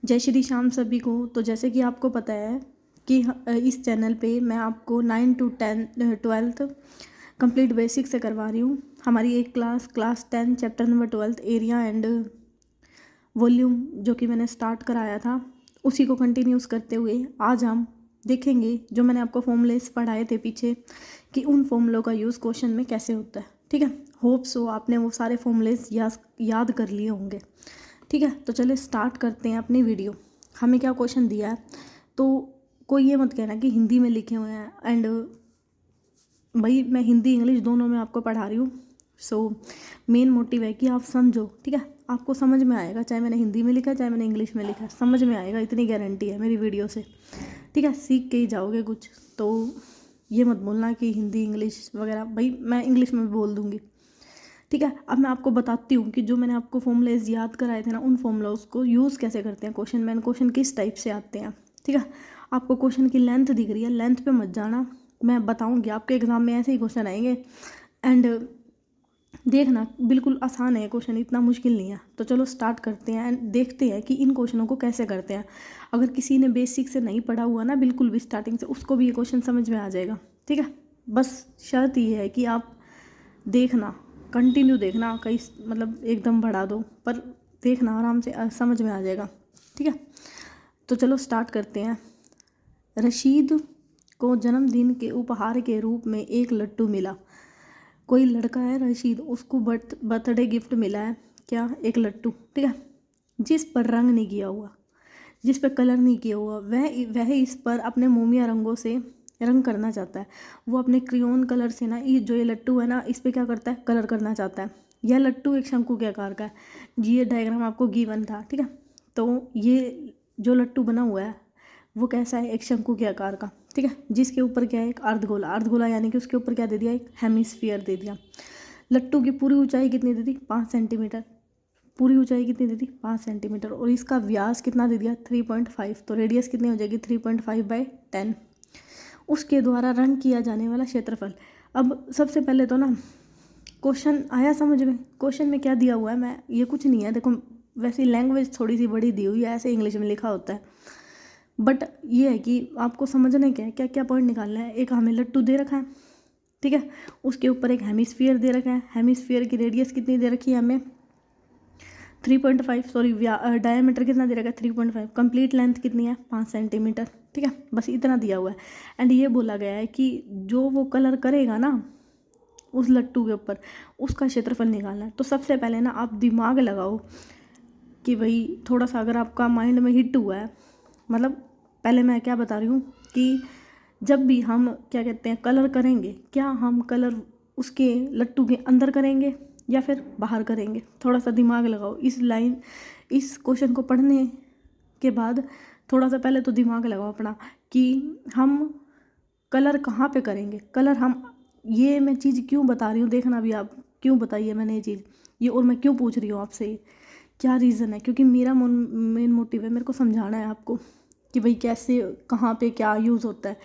जय श्री श्याम सभी को। तो जैसे कि आपको पता है कि इस चैनल पे मैं आपको 9 to 12th कंप्लीट बेसिक से करवा रही हूँ। हमारी एक class 10 chapter number 12 area and volume जो कि मैंने स्टार्ट कराया था, उसी को कंटिन्यूस करते हुए आज हम देखेंगे जो मैंने आपको फॉर्मूलेस पढ़ाए थे पीछे, कि उन फॉर्मूलों का यूज़ क्वेश्चन में कैसे होता है। ठीक है, होप सो आपने वो सारे फॉर्मूलेस याद कर लिए होंगे। ठीक है, तो चलिए स्टार्ट करते हैं अपनी वीडियो। हमें क्या क्वेश्चन दिया है, तो कोई ये मत कहना कि हिंदी में लिखे हुए हैं। एंड भाई मैं हिंदी इंग्लिश दोनों में आपको पढ़ा रही हूँ। सो मेन मोटिव है कि आप समझो। ठीक है, आपको समझ में आएगा, चाहे मैंने हिंदी में लिखा है चाहे मैंने इंग्लिश में लिखा है, समझ में आएगा, इतनी गारंटी है मेरी वीडियो से। ठीक है, सीख के ही जाओगे कुछ। तो ये मत बोलना कि हिंदी इंग्लिश वगैरह, भाई मैं इंग्लिश में भी बोल दूँगी। ठीक है, अब मैं आपको बताती हूँ कि जो मैंने आपको फॉर्मूलेज याद कराए थे ना, उन फॉर्मूलाज को यूज़ कैसे करते हैं क्वेश्चन में, क्वेश्चन किस टाइप से आते हैं। ठीक है, आपको क्वेश्चन की लेंथ दिख रही है, लेंथ पे मत जाना, मैं बताऊँगी आपके एग्जाम में ऐसे ही क्वेश्चन आएंगे। एंड देखना बिल्कुल आसान है क्वेश्चन, इतना मुश्किल नहीं है। तो चलो स्टार्ट करते हैं एंड देखते हैं कि इन क्वेश्चनों को कैसे करते हैं। अगर किसी ने बेसिक से नहीं पढ़ा हुआ ना बिल्कुल भी स्टार्टिंग से, उसको भी ये क्वेश्चन समझ में आ जाएगा। ठीक है, बस शर्त ये है कि आप देखना, कंटिन्यू देखना, कहीं मतलब एकदम बढ़ा दो, पर देखना आराम से समझ में आ जाएगा। ठीक है, तो चलो स्टार्ट करते हैं। रशीद को जन्मदिन के उपहार के रूप में एक लट्टू मिला। कोई लड़का है रशीद, उसको बर्थडे गिफ्ट मिला है क्या, एक लट्टू। ठीक है, जिस पर रंग नहीं किया हुआ, जिस पर कलर नहीं किया हुआ, वह इस पर अपने मोमिया रंगों से रंग करना चाहता है। वो अपने क्रियोन कलर से ना, ये जो ये लट्टू है ना, इस पे क्या करता है, कलर करना चाहता है। यह लट्टू एक शंकु के आकार का है। ये डायग्राम आपको गिवन था। ठीक है, तो ये जो लट्टू बना हुआ है वो कैसा है, एक शंकु के आकार का। ठीक है, जिसके ऊपर क्या है, एक अर्धगोला। अर्धगोला यानी कि उसके ऊपर क्या दे दिया, एक हेमिस्फीयर दे दिया। लट्टू की पूरी ऊंचाई कितनी दे दी, 5 सेंटीमीटर। पूरी ऊंचाई कितनी दे दी, 5 सेंटीमीटर। और इसका व्यास कितना दे दिया, 3.5। तो रेडियस कितनी हो जाएगी, 3.5/10। उसके द्वारा रंग किया जाने वाला क्षेत्रफल। अब सबसे पहले तो ना क्वेश्चन आया समझ में, क्वेश्चन में क्या दिया हुआ है, मैं ये कुछ नहीं है, देखो वैसे लैंग्वेज थोड़ी सी बड़ी दी हुई है, ऐसे इंग्लिश में लिखा होता है, बट ये है कि आपको समझने क्या है, क्या क्या पॉइंट निकालना है। एक हमें लट्टू दे रखा है, ठीक है, उसके ऊपर एक हेमिस्फीयर दे रखा है। हेमिस्फीयर की रेडियस कितनी दे रखी है हमें, 3.5। सॉरी, डायमीटर कितना दे रखा है, 3.5। कंप्लीट लेंथ कितनी है, 5 सेंटीमीटर। ठीक है, बस इतना दिया हुआ है। एंड ये बोला गया है कि जो वो कलर करेगा ना उस लट्टू के ऊपर, उसका क्षेत्रफल निकालना है। तो सबसे पहले ना आप दिमाग लगाओ कि भाई थोड़ा सा अगर आपका माइंड में हिट हुआ है, मतलब पहले मैं क्या बता रही हूँ कि जब भी हम क्या कहते हैं कलर करेंगे, क्या हम कलर उसके लट्टू के अंदर करेंगे या फिर बाहर करेंगे। थोड़ा सा दिमाग लगाओ इस क्वेश्चन को पढ़ने के बाद। थोड़ा सा पहले तो दिमाग लगाओ अपना कि हम कलर कहाँ पे करेंगे, कलर हम, ये मैं चीज़ क्यों बता रही हूँ, देखना भी आप क्यों बताइए मैंने ये चीज़, ये और मैं क्यों पूछ रही हूँ आपसे, क्या रीज़न है। क्योंकि मेरा मेन मोटिव है, मेरे को समझाना है आपको कि भाई कैसे कहाँ पे क्या यूज़ होता है।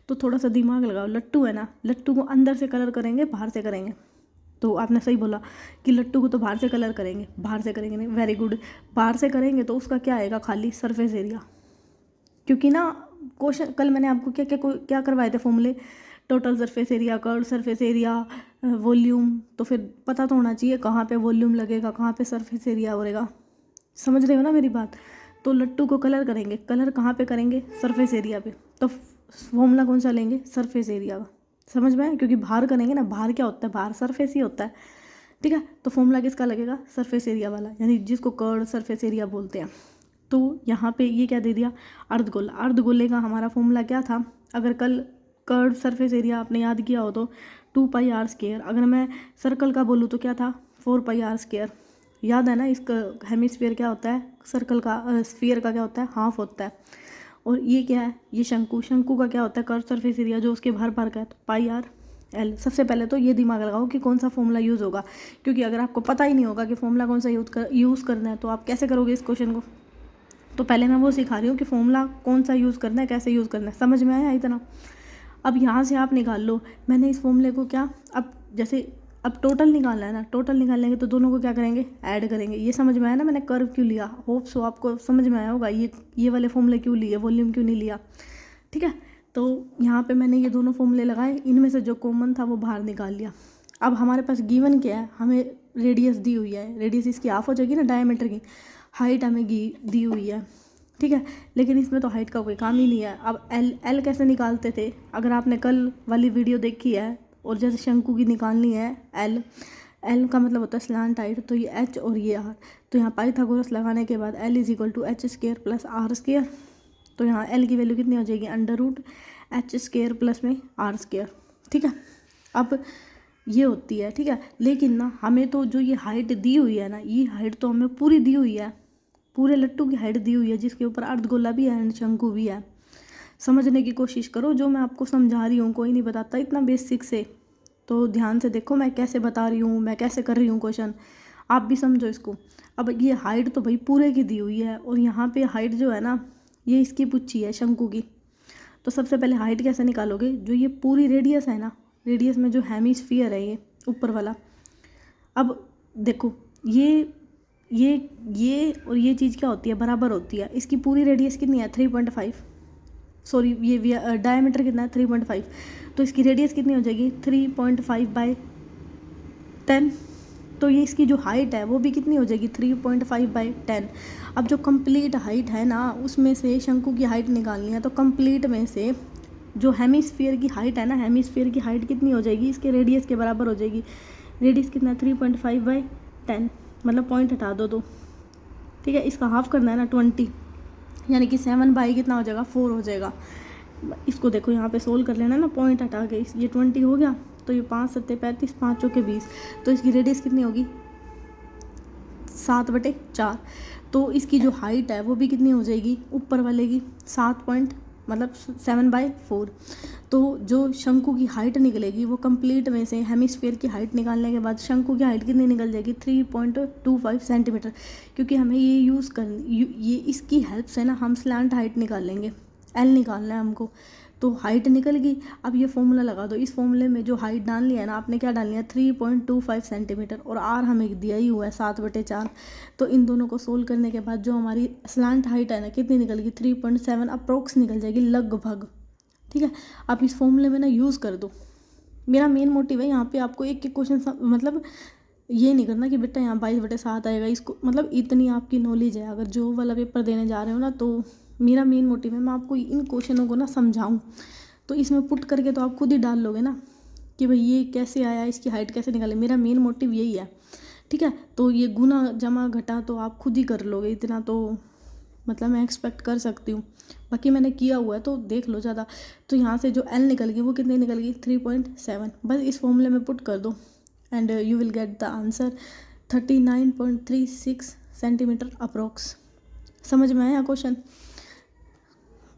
तो थोड़ा सा दिमाग लगाओ। लट्टू है ना, लट्टू को अंदर से कलर करेंगे बाहर से करेंगे। तो आपने सही बोला कि लट्टू को तो बाहर से कलर करेंगे, बाहर से करेंगे नहीं, वेरी गुड। बाहर से करेंगे तो उसका क्या आएगा, खाली सरफेस एरिया। क्योंकि ना क्वेश्चन कल मैंने आपको क्या क्या क्या करवाए थे फॉर्मूले, total surface area, curve surface area, volume. तो फिर पता तो होना चाहिए कहाँ पे वॉल्यूम लगेगा, कहाँ पे सरफेस एरिया होगा। समझ रहे हो ना मेरी बात। तो लट्टू को कलर करेंगे, कलर कहाँ पे करेंगे, सरफेस एरिया पे। तो फॉर्मूला कौन सा लेंगे, सरफेस एरिया का। समझ में आया, क्योंकि बाहर करेंगे ना, बाहर क्या होता है, बाहर सरफेस ही होता है। ठीक है, तो फॉर्मूला किसका लगेगा, सरफेस एरिया वाला, यानी जिसको कर्व सरफेस एरिया बोलते हैं। तो यहाँ पे ये क्या दे दिया, अर्धगोला। अर्धगोले का हमारा फॉर्मूला क्या था, अगर कल कर्व सरफेस एरिया आपने याद किया हो तो 2πr²। अगर मैं सर्कल का बोलूँ तो क्या था, 4πr²। याद है ना, इसका हेमिस्फीयर क्या होता है, सर्कल का स्फीयर का क्या होता है, हाफ होता है। और ये क्या है, ये शंकु, शंकु का क्या होता है, कर्व सरफेस एरिया जो उसके भर का है, तो πr/l। सबसे पहले तो ये दिमाग लगाओ कि कौन सा फॉर्मूला यूज़ होगा, क्योंकि अगर आपको पता ही नहीं होगा कि फॉर्मूला कौन सा यूज़ करना है तो आप कैसे करोगे इस क्वेश्चन को। तो पहले मैं वो सिखा रही हूँ कि फॉर्मूला कौन सा यूज़ करना है, कैसे यूज़ करना है। समझ में आया इतना। अब यहाँ से आप निकाल लो, मैंने इस फॉर्मूले को क्या, अब जैसे अब टोटल निकालना है ना, टोटल निकालेंगे तो दोनों को क्या करेंगे, ऐड करेंगे। ये समझ में आया ना मैंने कर्व क्यों लिया, होप सो आपको समझ में आया होगा ये वाले फॉर्मूले क्यों लिए, वॉल्यूम क्यों नहीं लिया, ठीक है। तो यहाँ पे मैंने ये दोनों फॉर्मूले लगाए, इनमें से जो कॉमन था वो बाहर निकाल लिया। अब हमारे पास गिवन क्या है, हमें रेडियस दी हुई है, रेडियस इसकी हाफ हो जाएगी ना डायमीटर की, हाइट हमें दी हुई है, ठीक है। लेकिन इसमें तो हाइट का कोई काम ही नहीं है। अब एल कैसे निकालते थे, अगर आपने कल वाली वीडियो देखी है, और जैसे शंकु की निकालनी है एल का मतलब होता है स्लांट हाइट, तो ये एच और ये आर, तो यहाँ पाइथागोरस लगाने के बाद L is equal to H square plus R square, तो यहाँ एल की वैल्यू कितनी हो जाएगी, under root H square plus में आर स्क्वायर, ठीक है। अब ये होती है, ठीक है। लेकिन ना हमें तो जो ये हाइट दी हुई है ना, ये हाइट तो हमें पूरी दी हुई है, पूरे लट्टू की हाइट दी हुई है, जिसके ऊपर अर्धगोला भी है एंड शंकु भी है। समझने की कोशिश करो, जो मैं आपको समझा रही हूँ कोई नहीं बताता इतना बेसिक से, तो ध्यान से देखो मैं कैसे बता रही हूँ, मैं कैसे कर रही हूँ क्वेश्चन, आप भी समझो इसको। अब ये हाइट तो भाई पूरे की दी हुई है, और यहाँ पे हाइट जो है ना ये इसकी पूछी है शंकु की। तो सबसे पहले हाइट कैसे निकालोगे, जो ये पूरी रेडियस है ना, रेडियस में जो हेमिस्फीयर है ये ऊपर वाला, अब देखो ये और ये चीज़ क्या होती है, बराबर होती है। इसकी पूरी रेडियस कितनी है 3.5, सॉरी ये डायमीटर कितना है 3.5, तो इसकी रेडियस कितनी हो जाएगी 3.5/10, तो ये इसकी जो हाइट है वो भी कितनी हो जाएगी 3.5/10। अब जो कंप्लीट हाइट है ना, उसमें से शंकु की हाइट निकालनी है, तो कंप्लीट में से जो हेमिस्फीयर की हाइट है ना, हेमिस्फीयर की हाइट कितनी हो जाएगी, इसके रेडियस के बराबर हो जाएगी। रेडियस कितना है 3.5/10, मतलब पॉइंट हटा दो, ठीक है। इसका हाफ करना है ना 20, यानी कि 7 कितना हो जाएगा 4 हो जाएगा। इसको देखो यहाँ पे सोल्व कर लेना ना, पॉइंट हटा के ये 20 हो गया, तो ये 5 7 35, 5 चौके 20, तो इसकी रेडियस कितनी होगी 7/4। तो इसकी जो हाइट है वो भी कितनी हो जाएगी ऊपर वाले की 7/4। तो जो शंकु की हाइट निकलेगी वो कंप्लीट में से हेमिस्फीयर की हाइट निकालने के बाद शंकु की हाइट कितनी निकल जाएगी 3.25 सेंटीमीटर, क्योंकि हमें ये यूज़ ये इसकी हेल्प से ना हम स्लैंट हाइट निकालेंगे, एल निकालना है हमको। तो हाइट निकल गई, अब ये फॉर्मूला लगा दो, इस फॉर्मूले में जो हाइट डालनी है ना आपने क्या डालनी है 3.25 सेंटीमीटर, और आर हमें दिया ही हुआ है 7/4। तो इन दोनों को सोल्व करने के बाद जो हमारी स्लैंट हाइट है ना कितनी निकल गई 3.7 अप्रोक्स निकल जाएगी लगभग, ठीक है। आप इस फॉर्मूले में ना यूज़ कर दो। मेरा मेन मोटिव है यहाँ पे आपको एक एक क्वेश्चन मतलब ये नहीं करना कि बेटा यहाँ 22/7 आएगा, इसको मतलब इतनी आपकी नॉलेज है, अगर जो वाला पेपर देने जा रहे हो ना, तो मेरा मेन मोटिव है मैं आपको इन क्वेश्चनों को ना समझाऊं। तो इसमें पुट करके तो आप खुद ही डाल लोगे ना कि भाई ये कैसे आया, इसकी हाइट कैसे निकाले, मेरा मेन मोटिव यही है, ठीक है। तो ये गुना जमा घटा तो आप खुद ही कर लोगे, इतना तो मतलब मैं एक्सपेक्ट कर सकती हूँ, बाकी मैंने किया हुआ है तो देख लो ज़्यादा। तो यहाँ से जो एल निकल गई वो कितनी निकल गई 3.7, बस इस फॉर्मूले में पुट कर दो and you will get the answer 39.36 centimetre approx. समझ में आया क्वेश्चन,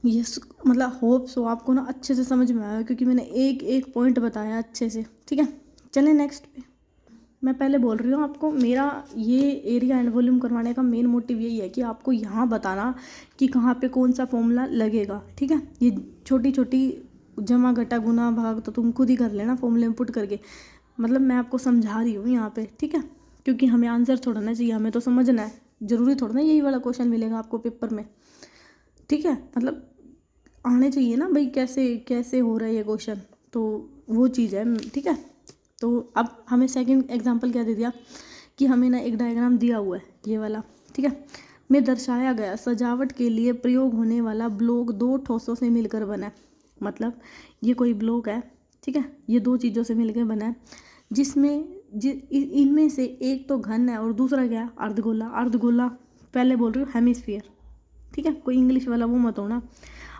ये मतलब होप सो आपको ना अच्छे से समझ में आया, क्योंकि मैंने एक एक पॉइंट बताया अच्छे से, ठीक है। चलें नेक्स्ट पे। मैं पहले बोल रही हूँ आपको, मेरा ये एरिया एंड वॉल्यूम करवाने का मेन मोटिव यही है कि आपको यहाँ बताना कि कहाँ पे कौन सा फॉर्मूला लगेगा, ठीक है। ये छोटी छोटी जमा घटा गुना भाग तो तुम खुद ही कर लेना फॉर्मूले में पुट करके, मतलब मैं आपको समझा रही हूँ यहाँ पे, ठीक है। क्योंकि हमें आंसर थोड़ा ना चाहिए, हमें तो समझना है, ज़रूरी थोड़ा ना यही वाला क्वेश्चन मिलेगा आपको पेपर में, ठीक है। मतलब आने चाहिए ना भाई कैसे कैसे हो रहा है ये क्वेश्चन, तो वो चीज़ है, ठीक है। तो अब हमें सेकंड एग्जांपल क्या दे दिया कि हमें ना एक डायग्राम दिया हुआ है ये वाला, ठीक है। में दर्शाया गया सजावट के लिए प्रयोग होने वाला ब्लॉक 2 ठोसों से मिलकर बना है, मतलब ये कोई ब्लॉक है, ठीक है, ये 2 चीज़ों से मिलकर बना है, जिसमें इनमें से एक तो घन है और दूसरा क्या है अर्धगोला। अर्धगोला पहले बोल रही हूँ हेमिस्फीयर, ठीक है, कोई इंग्लिश वाला वो मत होना,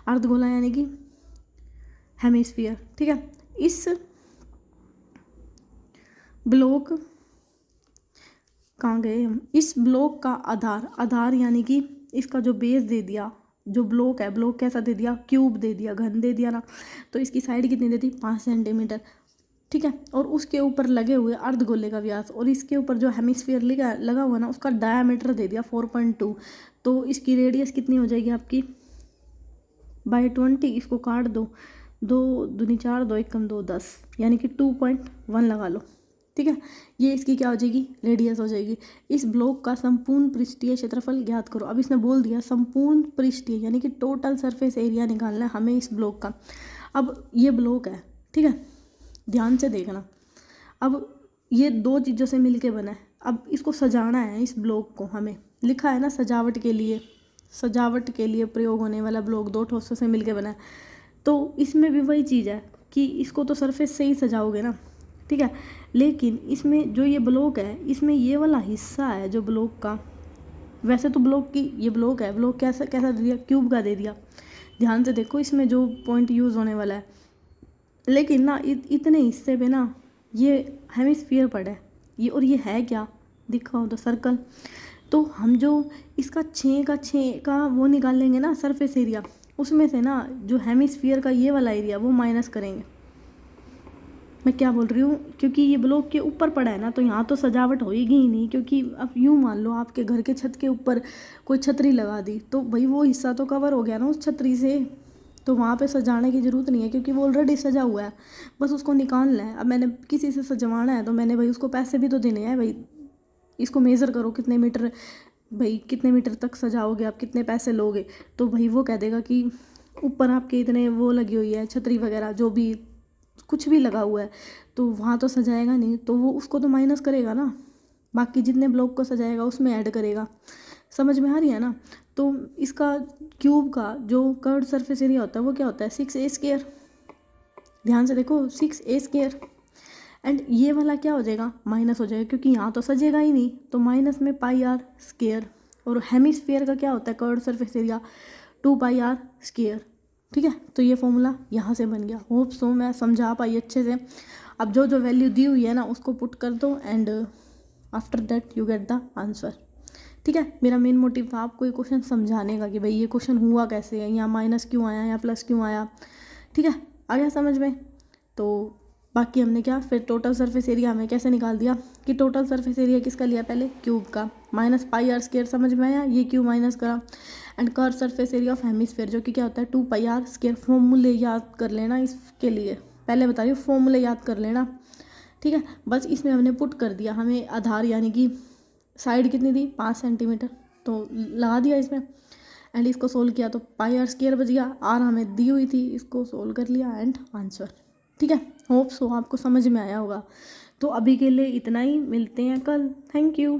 अर्धगोला यानी कि हेमिस्फीयर, ठीक है। इस ब्लॉक कहाँ गए हम, इस ब्लॉक का आधार यानी कि इसका जो बेस दे दिया, जो ब्लॉक है, ब्लॉक कैसा दे दिया क्यूब दे दिया, घन दे दिया ना, तो इसकी साइड कितनी दे दी 5 सेंटीमीटर, ठीक है। और उसके ऊपर लगे हुए अर्धगोले का व्यास, और इसके ऊपर जो हेमिस्फीयर लगा हुआ ना उसका डायामीटर दे दिया 4.2, तो इसकी रेडियस कितनी हो जाएगी आपकी 20, इसको काट दो, 2 दूनी 4, 2 1 कम 2 10, यानी कि 2.1 लगा लो, ठीक है। ये इसकी क्या हो जाएगी, रेडियस हो जाएगी। इस ब्लॉक का संपूर्ण पृष्ठीय क्षेत्रफल ज्ञात करो। अब इसने बोल दिया संपूर्ण पृष्ठीय यानी कि टोटल सरफेस एरिया निकालना है हमें इस ब्लॉक का। अब ये ब्लॉक है, ठीक है, ध्यान से देखना। अब ये दो चीज़ों से मिलके बना है। अब इसको सजाना है, इस ब्लॉक को हमें लिखा है ना सजावट के लिए प्रयोग होने वाला ब्लॉक दो ठोसों से मिलके बना है। तो इसमें भी वही चीज़ है कि इसको तो सरफेस से ही सजाओगे ना, ठीक है। लेकिन इसमें जो ये ब्लॉक है, इसमें ये वाला हिस्सा है जो ब्लॉक का, वैसे तो ब्लॉक की ये ब्लॉक है, ब्लॉक कैसा कैसा दे दिया, क्यूब का दे दिया। ध्यान से देखो इसमें जो पॉइंट यूज़ होने वाला है, लेकिन ना इतने हिस्से पे ना ये हेमिस्फीयर पड़ा है ये, और ये है क्या, दिखाओ तो सर्कल। तो हम जो इसका 6 का वो निकाल लेंगे ना सरफेस एरिया, उसमें से ना जो हेमिस्फीयर का ये वाला एरिया वो माइनस करेंगे। मैं क्या बोल रही हूँ, क्योंकि ये ब्लॉक के ऊपर पड़ा है ना, तो यहाँ तो सजावट होएगी ही नहीं। क्योंकि अब यूँ मान लो आपके घर के छत के ऊपर कोई छतरी लगा दी, तो भाई वो हिस्सा तो कवर हो गया ना उस छतरी से, तो वहाँ पे सजाने की ज़रूरत नहीं है क्योंकि वो ऑलरेडी सजा हुआ है, बस उसको निकालना है। अब मैंने किसी से सजवाना है तो मैंने भाई उसको पैसे भी तो देने हैं भाई, इसको मेज़र करो कितने मीटर, भाई कितने मीटर तक सजाओगे आप, कितने पैसे लोगे। तो भाई वो कह देगा कि ऊपर आपके इतने वो लगी हुई है छतरी वगैरह, जो भी कुछ भी लगा हुआ है, तो वहाँ तो सजाएगा नहीं, तो वो उसको तो माइनस करेगा ना, बाकी जितने ब्लॉक को सजाएगा उसमें ऐड करेगा। समझ में आ रही है ना। तो इसका क्यूब का जो कर्व्ड सरफेस एरिया होता है वो क्या होता है, 6a²। ध्यान से देखो 6a²। एंड ये वाला क्या हो जाएगा, माइनस हो जाएगा क्योंकि यहाँ तो सजेगा ही नहीं, तो माइनस में πr²। और हेमिस्फीयर का क्या होता है कर्व्ड सरफेस एरिया, 2πr²। ठीक है, तो ये फॉर्मूला यहाँ से बन गया। होप सो मैं समझा पाई अच्छे से। अब जो जो वैल्यू दी हुई है ना उसको पुट कर दो and after that you get the answer. ठीक है, मेरा मेन मोटिव था आपको ये क्वेश्चन समझाने का कि भाई ये क्वेश्चन हुआ कैसे है, यहाँ माइनस क्यों आया या प्लस क्यों आया। ठीक है, आ गया समझ में। तो बाकी हमने क्या फिर टोटल सरफेस एरिया हमें कैसे निकाल दिया कि टोटल सरफेस एरिया किसका लिया, पहले क्यूब का, -πr² समझ में आया, ये क्यूब माइनस करा। And curve surface area of hemisphere जो कि क्या होता है 2πr²। फॉर्मूले याद कर लेना इसके लिए, पहले बता रही हूँ फॉर्मूले याद कर लेना। ठीक है, बस इसमें हमने पुट कर दिया, हमें आधार यानी कि साइड कितनी दी 5 सेंटीमीटर, तो लगा दिया इसमें एंड इसको सोल्व किया तो πr² बच गया। आर हमें दी हुई थी, इसको सोल्व कर लिया एंड आंसर। ठीक है, होप सो आपको समझ में आया होगा। तो अभी के लिए इतना ही, मिलते हैं कल। Thank you.